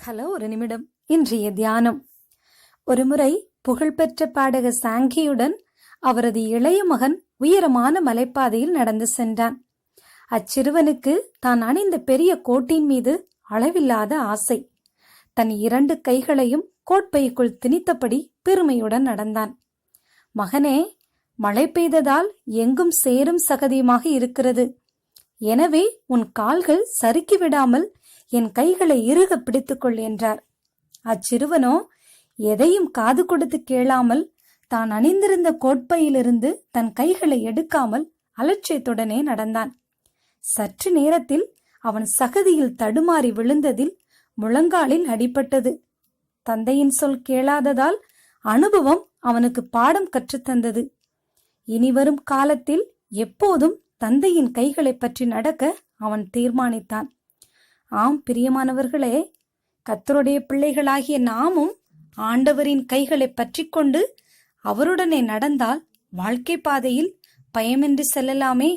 Hello, ஒரு நிமிடம். இன்றைய தியானம். ஒருமுறை புகழ்பெற்ற பாடகர் சாங்கியுடன் அவரது இளைய மகன் உயரமான மலைப்பாதையில் நடந்து சென்றான். அச்சிறுவனுக்கு தான் அணிந்த பெரிய கோட்டின் மீது அளவில்லாத ஆசை. தன் 2 கைகளையும் கோட்பைக்குள் திணித்தபடி பெருமையுடன் நடந்தான். மகனே, மழை பெய்ததால் எங்கும் சேரும் சகதியுமாக இருக்கிறது. எனவே உன் கால்கள் சறுக்கி விடாமல் என் கைகளை இறுக பிடித்துக்கொள் என்றார். அச்சிறுவனோ எதையும் காது கொடுத்து கேளாமல் தான் அணிந்திருந்த கோட்பையிலிருந்து தன் கைகளை எடுக்காமல் அலட்சியத்துடனே நடந்தான். சற்று நேரத்தில் அவன் சகதியில் தடுமாறி விழுந்ததில் முழங்காலில் அடிபட்டது. தந்தையின் சொல் கேளாததால் அனுபவம் அவனுக்கு பாடம் கற்றுத்தந்தது. இனிவரும் காலத்தில் எப்போதும் தந்தையின் கைகளை பற்றி நடக்க அவன் தீர்மானித்தான். ஆம் பிரியமானவர்களே, கர்த்தருடைய பிள்ளைகளாகிய நாமும் ஆண்டவரின் கைகளை பற்றி கொண்டு அவருடனே நடந்தால் வாழ்க்கை பாதையில் பயமின்றி செல்லலாமே.